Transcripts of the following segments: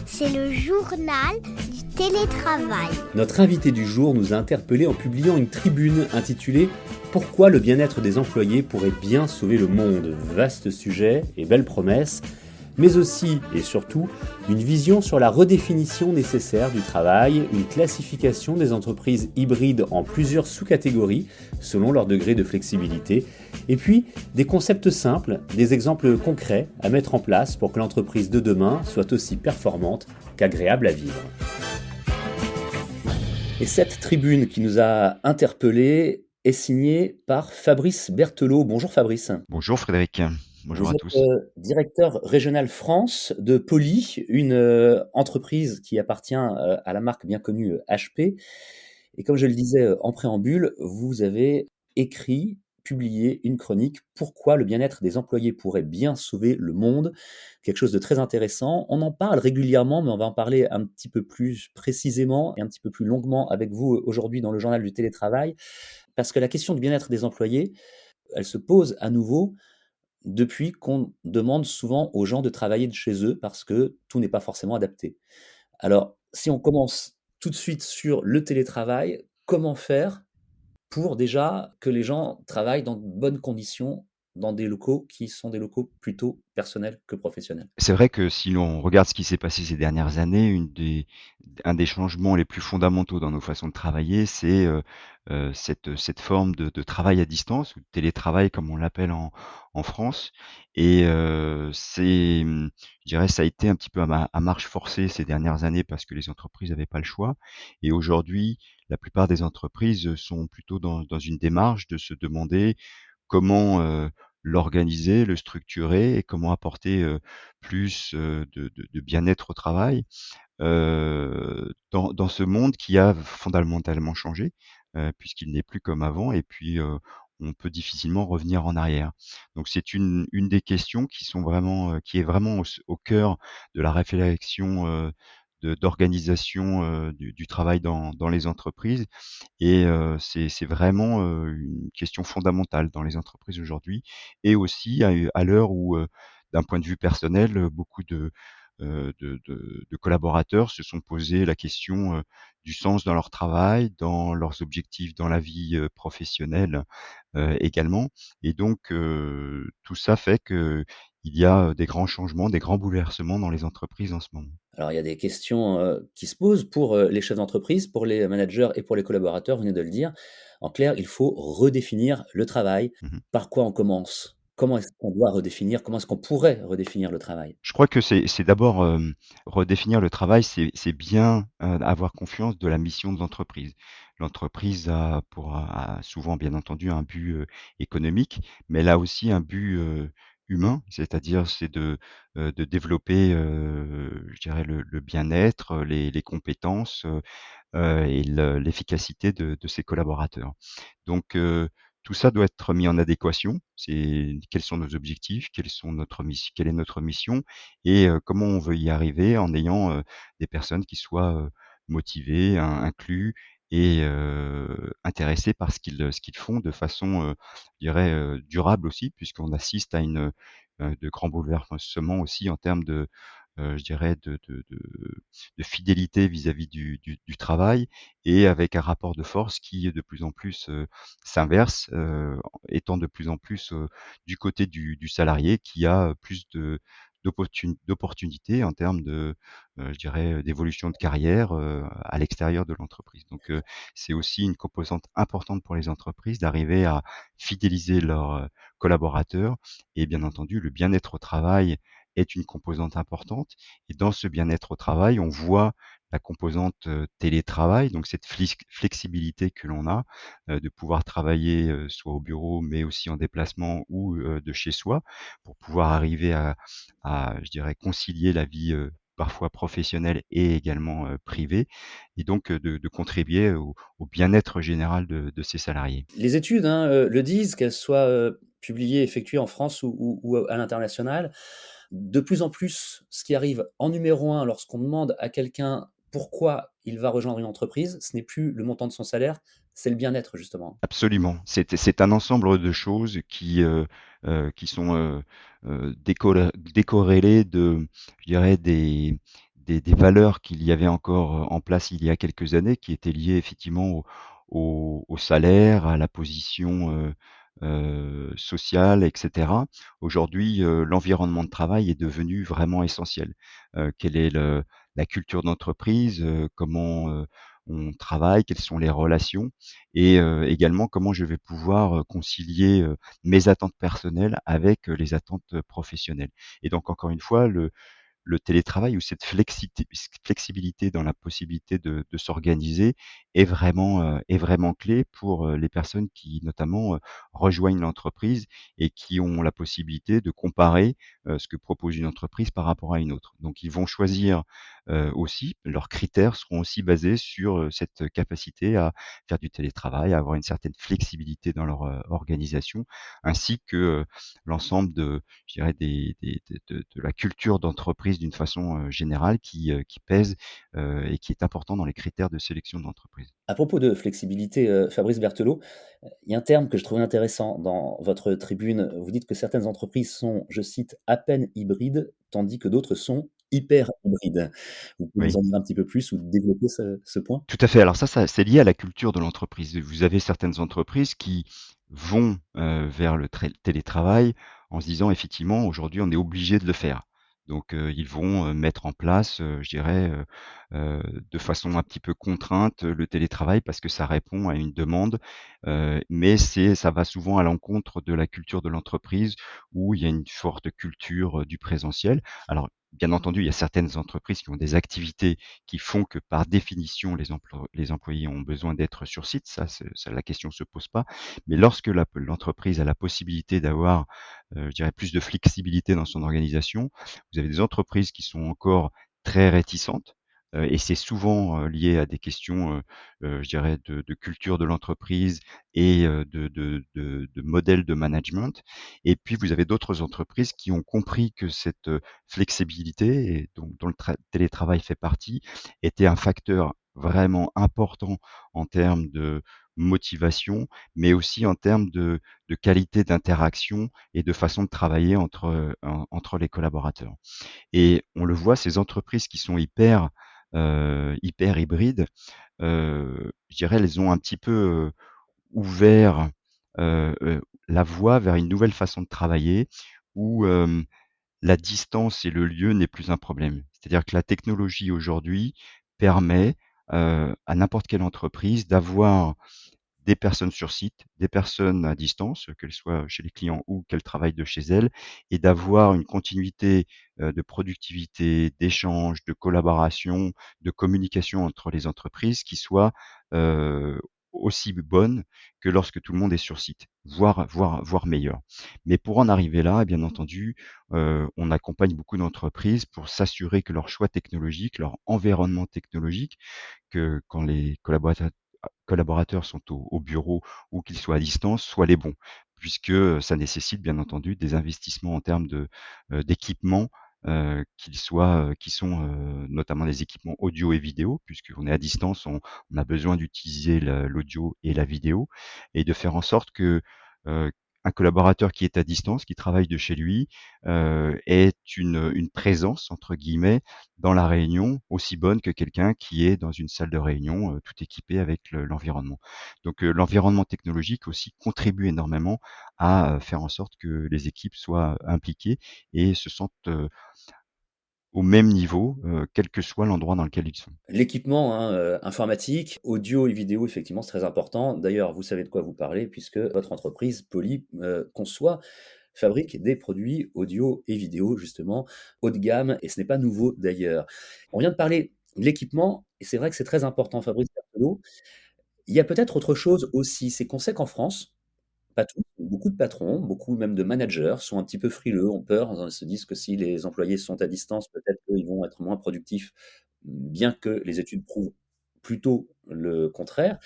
C'est le journal du télétravail. Notre invité du jour nous a interpellés en publiant une tribune intitulée Pourquoi le bien-être des employés pourrait bien sauver le monde. Vaste sujet et belle promesse, mais aussi et surtout une vision sur la redéfinition nécessaire du travail, une classification des entreprises hybrides en plusieurs sous-catégories selon leur degré de flexibilité, et puis des concepts simples, des exemples concrets à mettre en place pour que l'entreprise de demain soit aussi performante qu'agréable à vivre. Et cette tribune qui nous a interpellés est signée par Fabrice Berthelot. Bonjour Fabrice. Bonjour Frédéric, bonjour Vous à êtes tous. directeur régional France de Poly, une entreprise qui appartient à la marque bien connue HP. Et comme je le disais en préambule, vous avez écrit, publié une chronique Pourquoi le bien-être des employés pourrait bien sauver le monde. Quelque chose de très intéressant. On en parle régulièrement, mais on va en parler un petit peu plus précisément et un petit peu plus longuement avec vous aujourd'hui dans le journal du télétravail, parce que la question du bien-être des employés, elle se pose à nouveau depuis qu'on demande souvent aux gens de travailler de chez eux parce que tout n'est pas forcément adapté. Alors, si on commence tout de suite sur le télétravail, comment faire pour déjà que les gens travaillent dans de bonnes conditions, dans des locaux qui sont des locaux plutôt personnels que professionnels? C'est vrai que si l'on regarde ce qui s'est passé ces dernières années, un des changements les plus fondamentaux dans nos façons de travailler, c'est cette forme de travail à distance, ou de télétravail comme on l'appelle en France. Et je dirais, ça a été un petit peu à marche forcée ces dernières années parce que les entreprises n'avaient pas le choix. Et aujourd'hui, la plupart des entreprises sont plutôt dans une démarche de se demander comment, l'organiser, le structurer et comment apporter, plus, de bien-être au travail, dans ce monde qui a fondamentalement changé, puisqu'il n'est plus comme avant et puis, on peut difficilement revenir en arrière. Donc c'est une des questions qui est vraiment au cœur de la réflexion, d'organisation, du travail dans les entreprises. Et c'est vraiment, une question fondamentale dans les entreprises aujourd'hui et aussi à l'heure où, d'un point de vue personnel, beaucoup de collaborateurs se sont posés la question, du sens dans leur travail, dans leurs objectifs dans la vie, professionnelle, également. Et donc tout ça fait qu'il y a des grands changements, des grands bouleversements dans les entreprises en ce moment. Alors, il y a des questions, qui se posent pour, les chefs d'entreprise, pour les managers et pour les collaborateurs, vous venez de le dire. En clair, il faut redéfinir le travail. Mmh. Par quoi on commence? Comment est-ce qu'on doit redéfinir? Comment est-ce qu'on pourrait redéfinir le travail? Je crois que c'est d'abord, redéfinir le travail, c'est bien, avoir confiance de la mission de l'entreprise. L'entreprise a souvent, bien entendu, un but, économique, mais elle a aussi un but, humain, c'est-à-dire c'est de développer, je dirais le bien-être, les compétences, et l'efficacité de ses collaborateurs. Donc tout ça doit être mis en adéquation. C'est quels sont nos objectifs, quelle est notre mission et comment on veut y arriver en ayant, des personnes qui soient, motivées, inclus et intéressés par ce qu'ils font de façon, je dirais, durable aussi puisqu'on assiste à de grands bouleversements aussi en termes je dirais de fidélité vis-à-vis du travail et avec un rapport de force qui de plus en plus, s'inverse, étant de plus en plus, du côté du salarié qui a plus d'opportunités en termes je dirais, d'évolution de carrière, à l'extérieur de l'entreprise. Donc, c'est aussi une composante importante pour les entreprises d'arriver à fidéliser leurs, collaborateurs et bien entendu le bien-être au travail est une composante importante et dans ce bien-être au travail, on voit la composante, télétravail, donc cette flexibilité que l'on a, de pouvoir travailler, soit au bureau, mais aussi en déplacement ou, de chez soi, pour pouvoir arriver je dirais, concilier la vie, parfois professionnelle et également, privée et donc, de contribuer au bien-être général de ses salariés. Les études, hein, le disent, qu'elles soient, publiées, effectuées en France ou à l'international. De plus en plus, ce qui arrive en numéro un lorsqu'on demande à quelqu'un pourquoi il va rejoindre une entreprise, ce n'est plus le montant de son salaire, c'est le bien-être justement. Absolument. C'est un ensemble de choses qui sont, décorrélées de, je dirais, des valeurs qu'il y avait encore, en place il y a quelques années, qui étaient liées effectivement au salaire, à la position, sociale et cetera. Aujourd'hui, l'environnement de travail est devenu vraiment essentiel. Quelle est la culture d'entreprise, comment, on travaille, quelles sont les relations et également comment je vais pouvoir, concilier, mes attentes personnelles avec, les attentes, professionnelles. Et donc encore une fois, le télétravail ou cette flexibilité dans la possibilité de s'organiser est vraiment clé pour, les personnes qui notamment, rejoignent l'entreprise et qui ont la possibilité de comparer, ce que propose une entreprise par rapport à une autre. Donc ils vont choisir, aussi leurs critères seront aussi basés sur, cette capacité à faire du télétravail, à avoir une certaine flexibilité dans leur, organisation, ainsi que, l'ensemble de je dirais de la culture d'entreprise d'une façon, générale qui pèse, et qui est important dans les critères de sélection d'entreprise. À propos de flexibilité, Fabrice Berthelot, il y a un terme que je trouvais intéressant dans votre tribune. Vous dites que certaines entreprises sont, je cite: «à peine hybrides», tandis que d'autres sont hyper hybrides. Vous pouvez nous Oui. en dire un petit peu plus ou développer ce point? Tout à fait. Alors ça c'est lié à la culture de l'entreprise. Vous avez certaines entreprises qui vont, vers le télétravail en se disant: «Effectivement, aujourd'hui, on est obligé de le faire». Donc, ils vont, mettre en place, je dirais, de façon un petit peu contrainte, le télétravail parce que ça répond à une demande, mais ça va souvent à l'encontre de la culture de l'entreprise où il y a une forte culture, du présentiel. Alors, bien entendu, il y a certaines entreprises qui ont des activités qui font que par définition les employés ont besoin d'être sur site, ça la question se pose pas. Mais lorsque l'entreprise a la possibilité d'avoir, je dirais plus de flexibilité dans son organisation, vous avez des entreprises qui sont encore très réticentes, et c'est souvent, lié à des questions, je dirais de culture de l'entreprise et de modèle de management. Et puis vous avez d'autres entreprises qui ont compris que cette, flexibilité et dont le télétravail fait partie, était un facteur vraiment important en termes de motivation, mais aussi en termes de qualité d'interaction et de façon de travailler entre les collaborateurs. Et on le voit, ces entreprises qui sont hyper hybrides, je dirais, elles ont un petit peu, ouvert, la voie vers une nouvelle façon de travailler où, la distance et le lieu n'est plus un problème. C'est-à-dire que la technologie aujourd'hui permet, à n'importe quelle entreprise d'avoir des personnes sur site, des personnes à distance, qu'elles soient chez les clients ou qu'elles travaillent de chez elles et d'avoir une continuité, de productivité, d'échange, de collaboration, de communication entre les entreprises qui soit, heu, aussi bonne que lorsque tout le monde est sur site, voire meilleure. Mais pour en arriver là, bien entendu, on accompagne beaucoup d'entreprises pour s'assurer que leur choix technologique, leur environnement technologique, que quand les collaborateurs sont au bureau ou qu'ils soient à distance, soient les bons. Puisque, ça nécessite bien entendu des investissements en termes d'équipements, qui sont, notamment des équipements audio et vidéo, puisqu'on est à distance, on a besoin d'utiliser l'audio et la vidéo et de faire en sorte que, heu, un collaborateur qui est à distance, qui travaille de chez lui, ait une «présence» entre guillemets dans la réunion aussi bonne que quelqu'un qui est dans une salle de réunion, tout équipé avec l'environnement. Donc, l'environnement technologique aussi contribue énormément à, faire en sorte que les équipes soient impliquées et se sentent, au même niveau, quel que soit l'endroit dans lequel ils sont. L'équipement, hein, informatique, audio et vidéo, effectivement, c'est très important. D'ailleurs, vous savez de quoi vous parlez puisque votre entreprise, Poly, conçoit, fabrique des produits audio et vidéo, justement, haut de gamme et ce n'est pas nouveau d'ailleurs. On vient de parler de l'équipement et c'est vrai que c'est très important, Fabrice Berthelot. Il y a peut-être autre chose aussi, c'est qu'on sait qu'en France, pas tous, beaucoup de patrons, beaucoup même de managers sont un petit peu frileux, ont peur, ils se disent que si les employés sont à distance, peut-être qu'ils vont être moins productifs, bien que les études prouvent plutôt le contraire.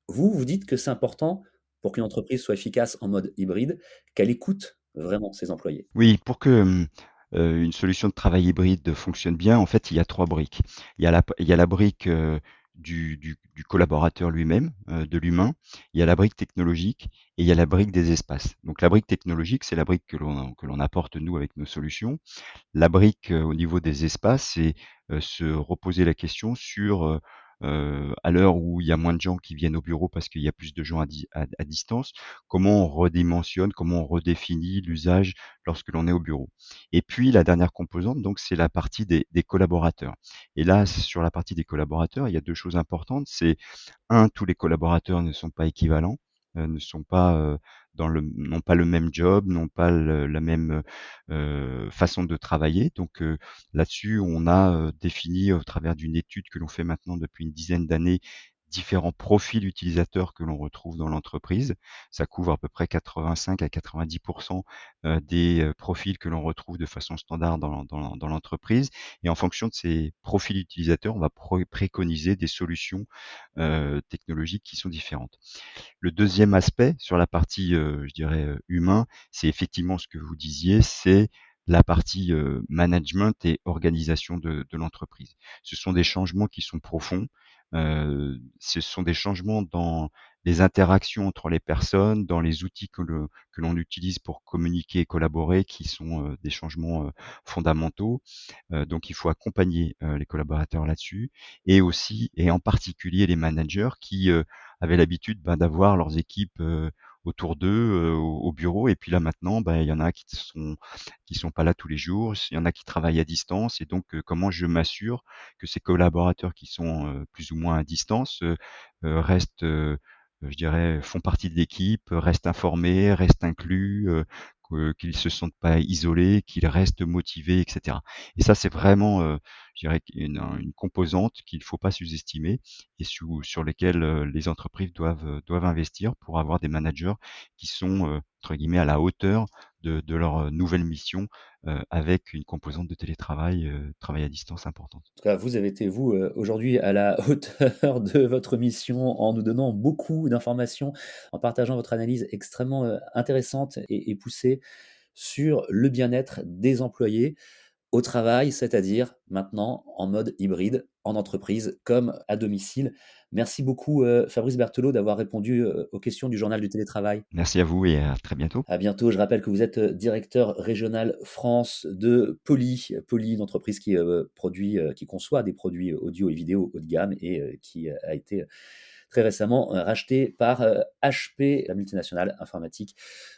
Vous, vous dites que c'est important pour qu'une entreprise soit efficace en mode hybride, qu'elle écoute vraiment ses employés. Oui, pour que, une solution de travail hybride fonctionne bien, en fait, il y a 3 briques. Il y a la brique, du collaborateur lui-même, de l'humain, il y a la brique technologique et il y a la brique des espaces. Donc la brique technologique, c'est la brique que l'on apporte nous avec nos solutions. La brique, au niveau des espaces, c'est, se reposer la question sur, à l'heure où il y a moins de gens qui viennent au bureau parce qu'il y a plus de gens à distance, comment on redimensionne, comment on redéfinit l'usage lorsque l'on est au bureau? Et puis la dernière composante, donc c'est la partie des collaborateurs. Et là, sur la partie des collaborateurs, il y a 2 choses importantes, c'est un, tous les collaborateurs ne sont pas équivalents, ne sont pas, n'ont pas le même job, n'ont pas la même, façon de travailler. Donc, là-dessus, on a, défini au travers d'une étude que l'on fait maintenant depuis une dizaine d'années, différents profils utilisateurs que l'on retrouve dans l'entreprise. Ça couvre à peu près 85 à 90 des, profils que l'on retrouve de façon standard dans l'entreprise, et en fonction de ces profils utilisateurs, on va préconiser des solutions technologiques qui sont différentes. Le deuxième aspect sur la partie, je dirais, humain, c'est effectivement ce que vous disiez, c'est la partie, management et organisation de l'entreprise. Ce sont des changements qui sont profonds, ce sont des changements dans les interactions entre les personnes, dans les outils que l'on utilise pour communiquer et collaborer, qui sont, des changements, fondamentaux. Donc il faut accompagner, les collaborateurs là-dessus, et aussi et en particulier les managers qui, avaient l'habitude, d'avoir leurs équipes, autour d'eux, au bureau, et puis là maintenant, il y en a qui sont pas là tous les jours, il y en a qui travaillent à distance, et donc comment je m'assure que ces collaborateurs qui sont, plus ou moins à distance, restent, je dirais, font partie de l'équipe, restent informés, restent inclus, qu'ils se sentent pas isolés, qu'ils restent motivés, et cetera. Et ça, c'est vraiment, je dirais, une composante qu'il faut pas sous-estimer, et sur lesquelles, les entreprises doivent investir pour avoir des managers qui sont, entre guillemets «à la hauteur» de leur, nouvelle mission, avec une composante de télétravail, travail à distance importante. En tout cas, vous avez été, vous, aujourd'hui à la hauteur de votre mission en nous donnant beaucoup d'informations, en partageant votre analyse extrêmement, intéressante et poussée sur le bien-être des employés au travail, c'est-à-dire maintenant en mode hybride, en entreprise comme à domicile. Merci beaucoup, Fabrice Berthelot, d'avoir répondu, aux questions du journal du télétravail. Merci à vous et à très bientôt. À bientôt. Je rappelle que vous êtes, directeur régional France de Poly. Poly, une entreprise qui, produit, qui conçoit des produits audio et vidéo haut de gamme et qui a été très récemment rachetée par HP, la multinationale informatique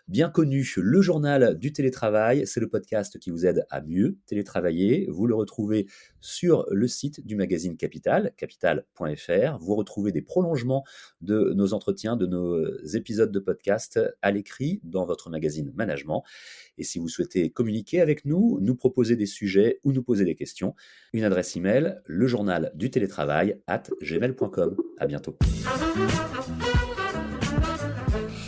bien connue. Le journal du télétravail, c'est le podcast qui vous aide à mieux télétravailler. Vous le retrouvez sur le site du magazine Capital, capital.fr. Vous retrouvez des prolongements de nos entretiens, de nos épisodes de podcast à l'écrit dans votre magazine Management. Et si vous souhaitez communiquer avec nous, nous proposer des sujets ou nous poser des questions, une adresse email, lejournaldutélétravail@gmail.com. À bientôt.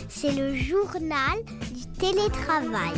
C'est le journal du télétravail.